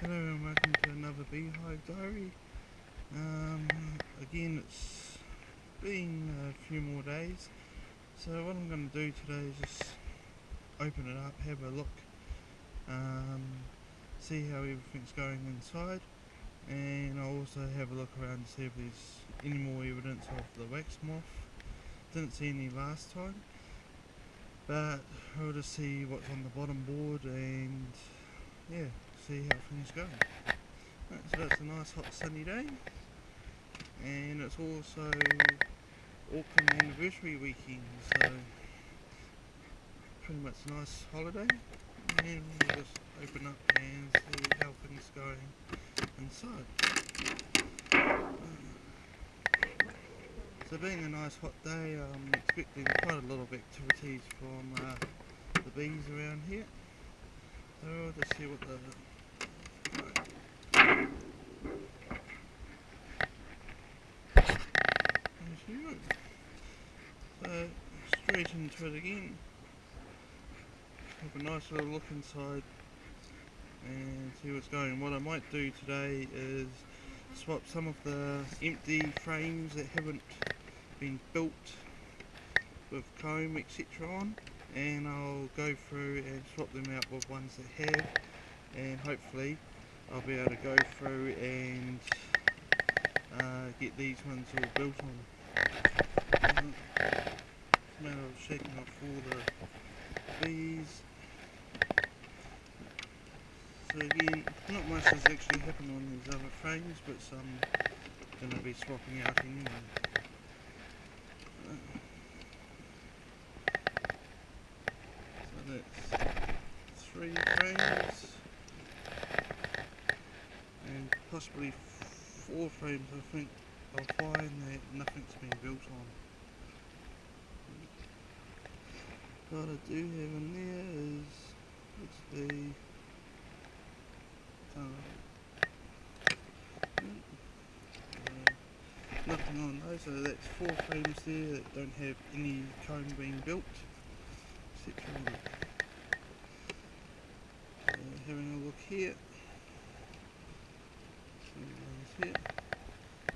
Hello and welcome to another beehive diary. Again, it's been a few more days, so what I'm going to do today is just open it up, have a look, see how everything's going inside, and I'll also have a look around to see if there's any more evidence of the wax moth. Didn't see any last time, but I'll just see what's on the bottom board and yeah, see how things go. So it's a nice hot sunny day, and it's also Auckland anniversary weekend, so pretty much a nice holiday, and we'll just open up and see how things going inside. So being a nice hot day, I'm expecting quite a lot of activities from the bees around here, so I'll just see what the so straight into it again, have a nice little look inside and see what's going. What I might do today is swap some of the empty frames that haven't been built with comb etc on, and I'll go through and swap them out with ones that have, and hopefully I'll be able to go through and get these ones all built on. It's a matter of shaking off all the bees. So again, not much has actually happened on these other frames, but some I'm going to be swapping out anyway. So that's 3 frames, and possibly 4 frames I think I'll find that nothing's been built on. What I do have in there is, looks nothing on those, so that's 4 frames there that don't have any comb being built, etc. Having a look here.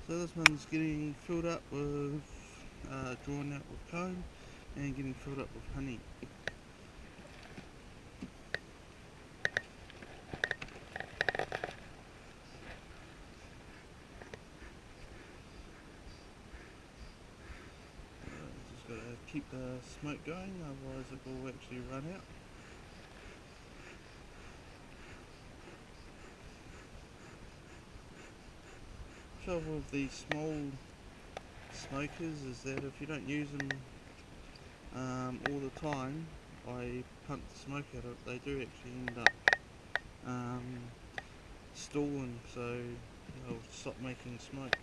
So this one's getting filled up with, drawn out with comb and getting filled up with honey. Just got to keep the smoke going, otherwise it will actually run out. Trouble with these small smokers is that if you don't use them all the time, I pump the smoke out of it, they do actually end up stalling, so they'll stop making smoke.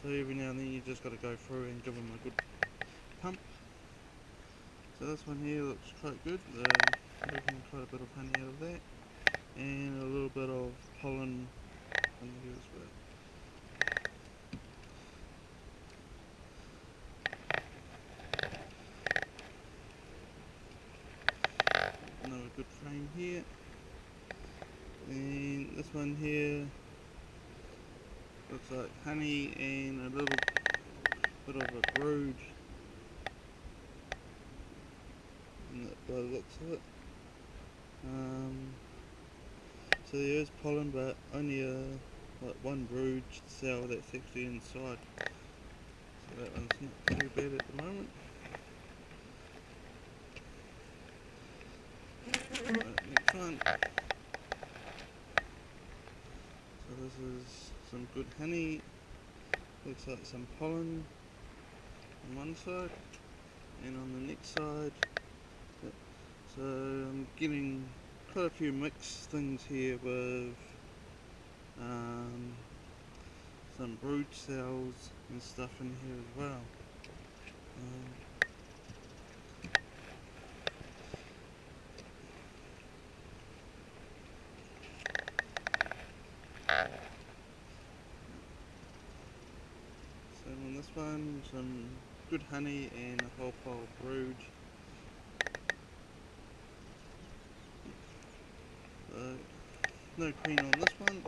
So every now and then you just got to go through and give them a good pump. So this one here looks quite good, making quite a bit of honey out of that, and a little bit of pollen on here as well. Another good frame here, and this one here looks like honey and a little bit of a brood by the looks of it. So there is pollen, but only like 1 brood cell that's actually inside, so that one's not too bad at the moment. Right, next one. So this is some good honey, looks like some pollen on one side, and on the next side, so I'm getting quite a few mixed things here with some brood cells and stuff in here as well. So on this one, some good honey and a whole pile of brood. So No queen on this one.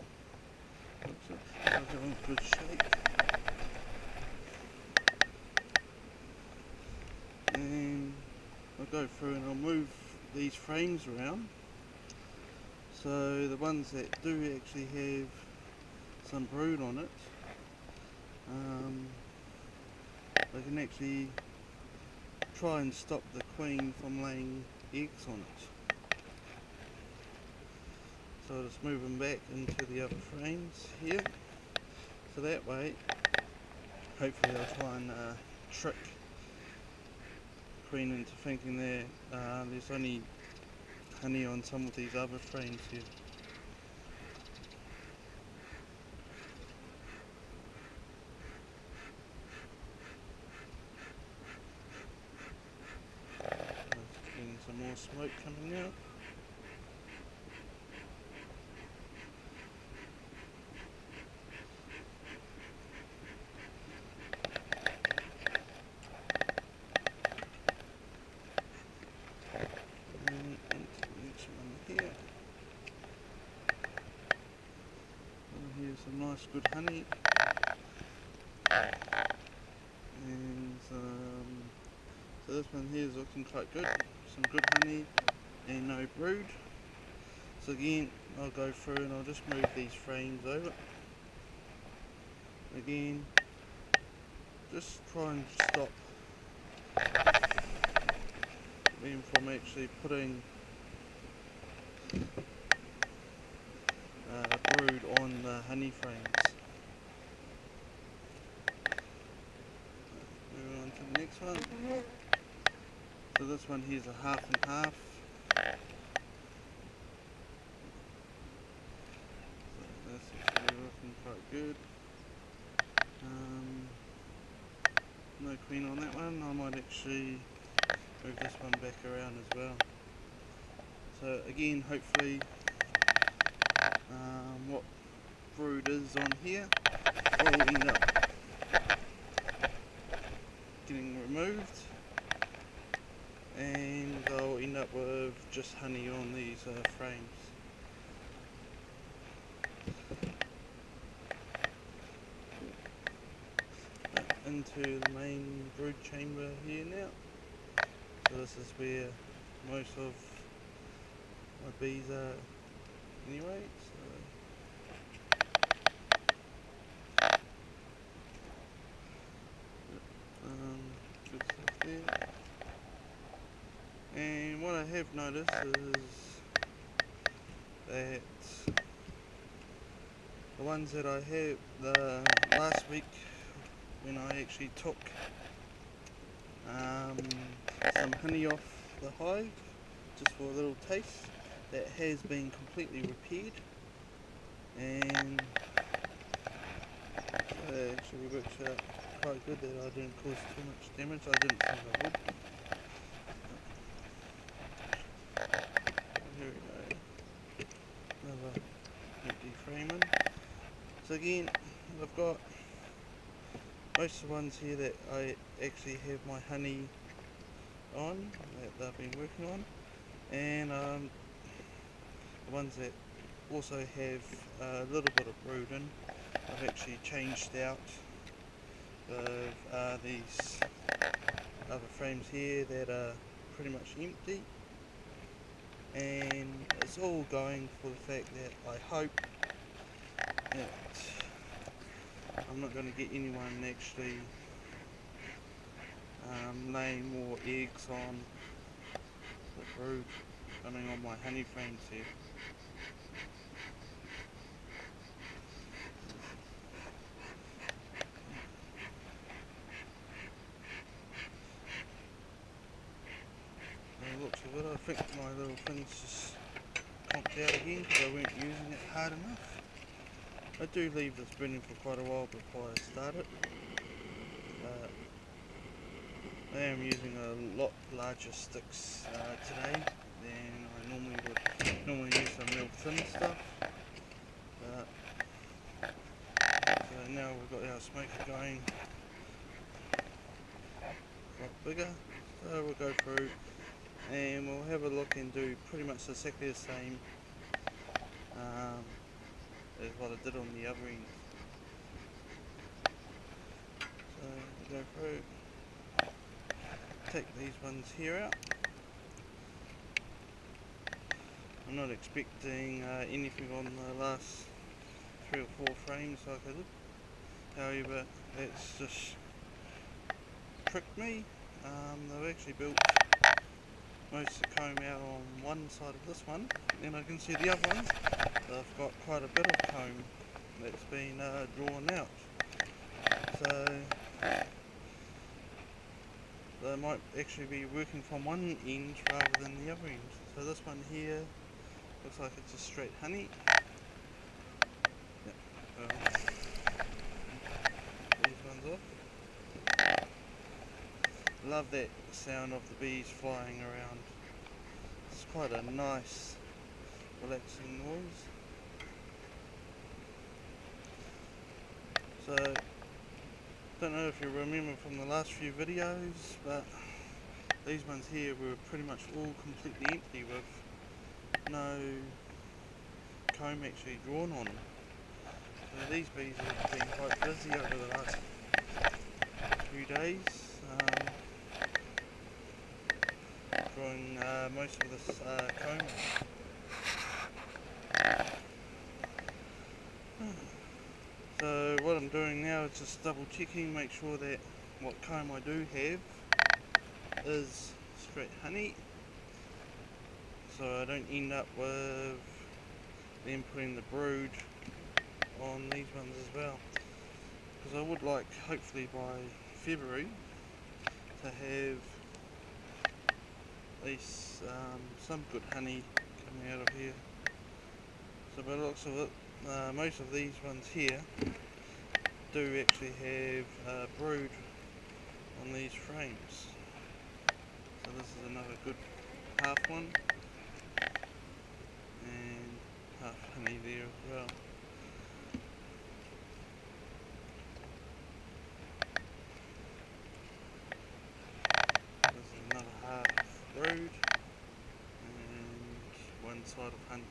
Looks like it's in good shape. And I'll go through and I'll move these frames around. So the ones that do actually have some brood on it, they can actually try and stop the queen from laying eggs on it. So I'll just move them back into the other frames here. So that way, hopefully I'll try and trick the queen into thinking that there's only honey on some of these other frames here. Getting some more smoke coming out. And into the next one here. And here's some nice good honey. And so this one here is looking quite good. Some good honey and no brood. So again, I'll go through and I'll just move these frames over. Again, just try and stop them from actually putting brood on the honey frames. Moving on to the next one. So this one here's a half and half. So that's actually looking quite good. No queen on that one. I might actually move this one back around as well. So again, hopefully what brood is on here will end up getting removed, and they'll end up with just honey on these frames. Into the main brood chamber here now. So this is where most of my bees are anyway. Good stuff there. And what I have noticed is that the ones that I had last week, when I actually took some honey off the hive just for a little taste, that has been completely repaired, and that actually works out quite good that I didn't cause too much damage. I didn't think I would. Here we go, another empty framing. So again, I've got most of the ones here that I actually have my honey on, that they've been working on, and the ones that also have a little bit of brood in, I've actually changed out of these other frames here that are pretty much empty, and it's all going for the fact that I hope that I'm not going to get anyone actually laying more eggs on the brood coming on my honey frames here. By the looks of it, I think my little thing's just conked out again because I weren't using it hard enough. I do leave this burning for quite a while before I start it. I am using a lot larger sticks today than I normally would. Normally use some real thin stuff. So now we've got our smoker going a lot bigger. So we'll go through and we'll have a look and do pretty much exactly the same is what I did on the other end. So go through, take these ones here out. I'm not expecting anything on the last 3 or 4 frames like I did. However, it's just tricked me. They've actually built most of the comb out on one side of this one, and I can see the other ones, they've got quite a bit of comb that's been drawn out. So they might actually be working from one end rather than the other end. So this one here looks like it's a straight honey. Yep. These ones off. Love that sound of the bees flying around. It's quite a nice, relaxing noise. So, don't know if you remember from the last few videos, but these ones here were pretty much all completely empty with no comb actually drawn on them. So these bees have been quite busy over the last few days, drawing most of this comb. So what I'm doing now is just double checking, make sure that what comb I do have is straight honey, so I don't end up with them putting the brood on these ones as well, because I would like, hopefully by February, to have at least some good honey coming out of here. So by the looks of it, most of these ones here do actually have brood on these frames. So this is another good half one, and half honey there as well. This is another half brood and one side of honey.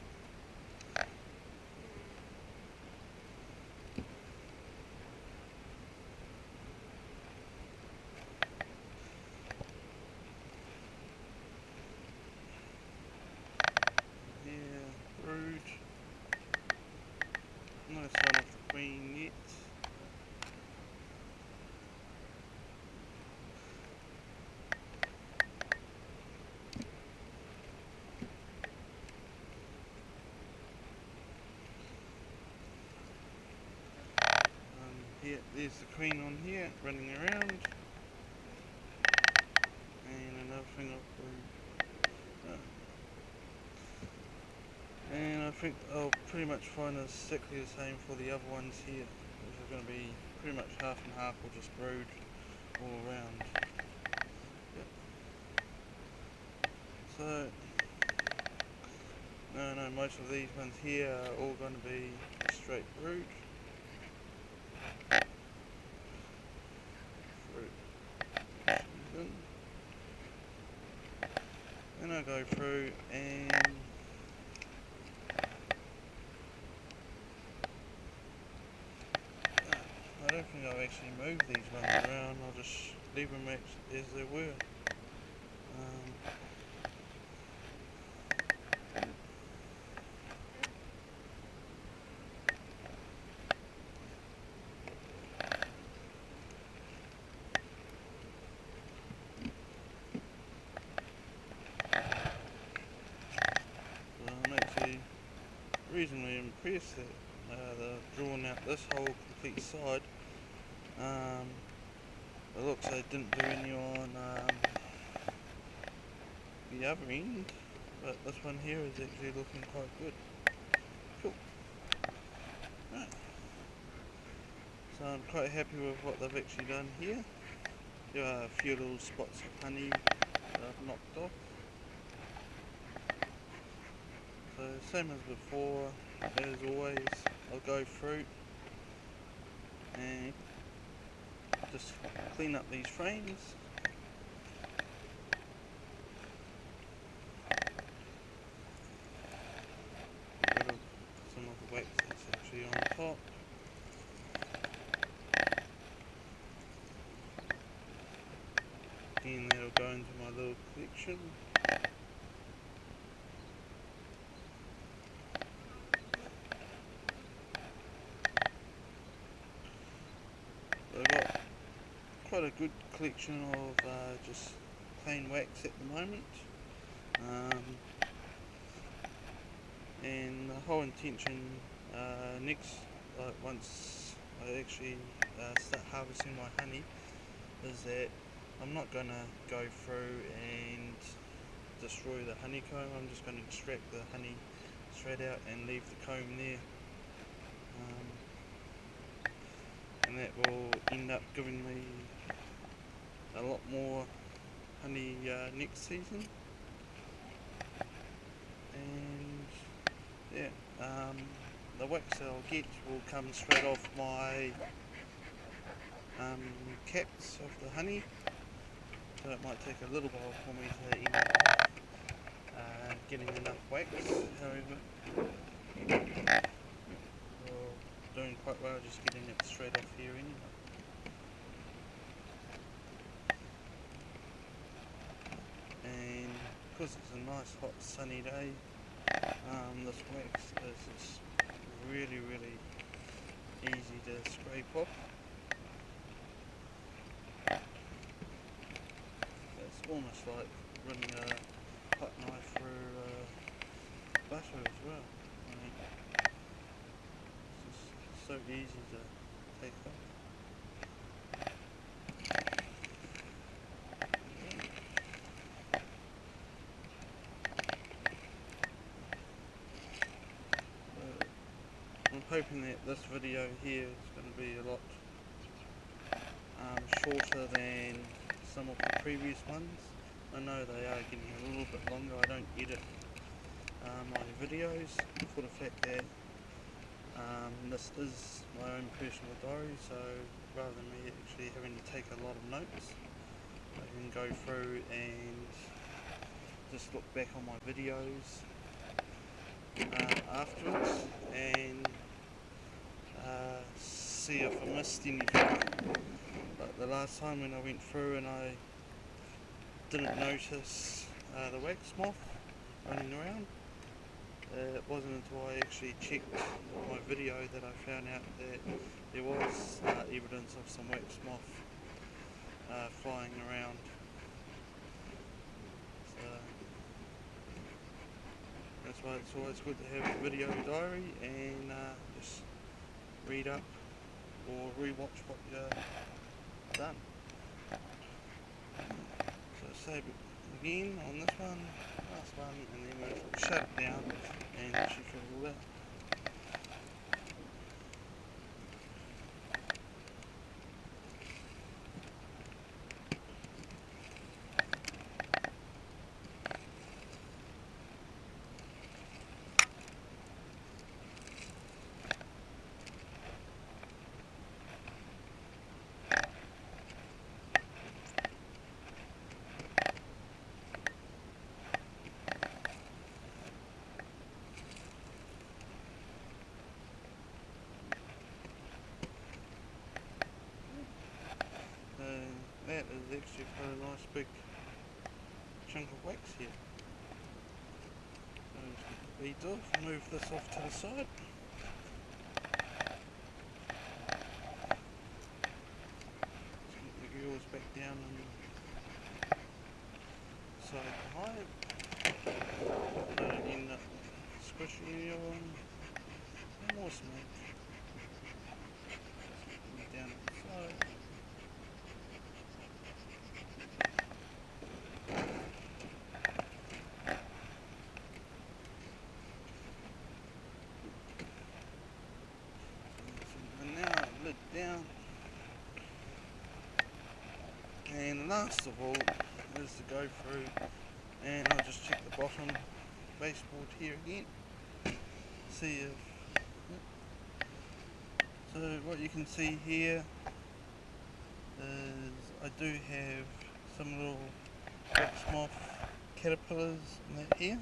Brood. No sign of the queen yet. Here, there's the queen on here running around, and another thing of brood. And I think I'll pretty much find exactly the same for the other ones here, which are going to be pretty much half and half, or just brood all around. Yep. So, no, most of these ones here are all going to be straight brood. Then I go through and I don't think I'll actually move these ones around, I'll just leave them as they were. So I'm actually reasonably impressed that they've drawn out this whole complete side. It looks like they didn't do any on the other end, but this one here is actually looking quite good. Cool. Right. So I'm quite happy with what they've actually done here. There are a few little spots of honey that I've knocked off. So same as before, as always, I'll go through and just clean up these frames. Get rid of again, that'll go into my little collection. I've got quite a good collection of just plain wax at the moment, and the whole intention next, once I actually start harvesting my honey, is that I'm not going to go through and destroy the honeycomb. I'm just going to extract the honey straight out and leave the comb there, and that will end up giving me a lot more honey next season. And yeah, the wax that I'll get will come straight off my caps of the honey, so it might take a little while for me to end up getting enough wax. However, we're doing quite well just getting it straight off here anyway. And because it's a nice hot sunny day, this wax is just really easy to scrape off. It's almost like running a hot knife through butter as well. I mean, it's just so easy to take off. I'm hoping that this video here is going to be a lot shorter than some of the previous ones. I know they are getting a little bit longer. I don't edit my videos for the fact that this is my own personal diary, so rather than me actually having to take a lot of notes, I can go through and just look back on my videos afterwards and see if I missed anything. Like the last time when I went through and I didn't notice the wax moth running around, it wasn't until I actually checked my video that I found out that there was evidence of some wax moth flying around. So that's why it's always good to have a video diary and just read up or re-watch what you've done. So save it again on this one, last one, and then we'll shut it down and check it all out. That is actually quite a nice big chunk of wax here. So just get the beads off, move this off to the side. Just get the gills back down on the side of the hive. Don't end up squishing anyone. And more smoke. Just down at the side. Down, and last of all is to go through and I'll just check the bottom baseboard here again, see if so what you can see here is I do have some little wax moth caterpillars in that here.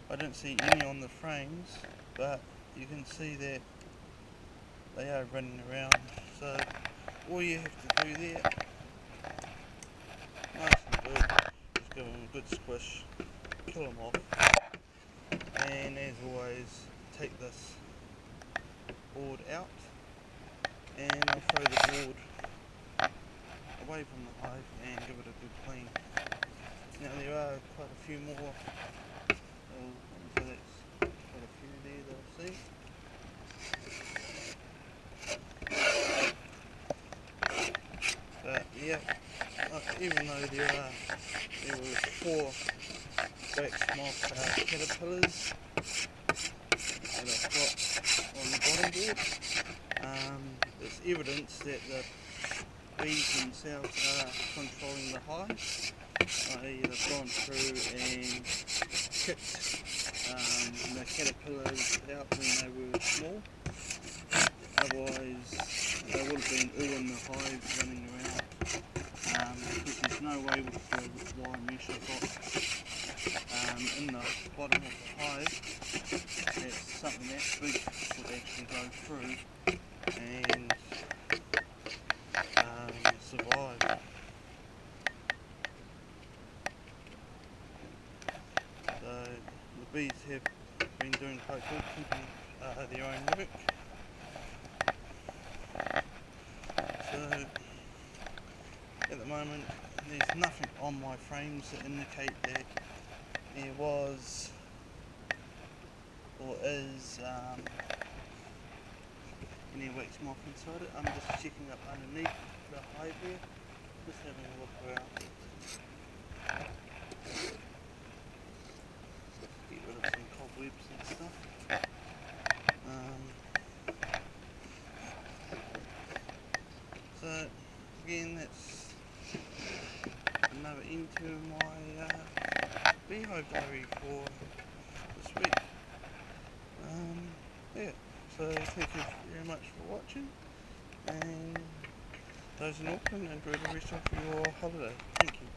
I don't see any on the frames, but you can see that they are running around, so all you have to do there, nice and good, just give them a good squish, kill them off, and as always take this board out and I'll throw the board away from the hive and give it a good clean. Now there are quite a few more, so that's quite a few there that I've seen. But yeah, even though there were 4 wax moth caterpillars that I've got on the bottom board, it's evidence that the bees themselves are controlling the hive. They've gone through and kicked the caterpillars out when they were small. Otherwise they would have been all in the hive running around, because there's no way with the wire mesh I've got in the bottom of the hive that something that big would actually go through and survive. So the bees have been doing quite good, keeping their own work. So at the moment there's nothing on my frames that indicate that there was or is any wax moth inside it. I'm just checking up underneath the hive here, just having a look around. Get rid of some cobwebs and stuff. So again, that's another end to my beehive diary for this week. Yeah, so thank you very much for watching, and those in Auckland, enjoy the rest of your holiday. Thank you.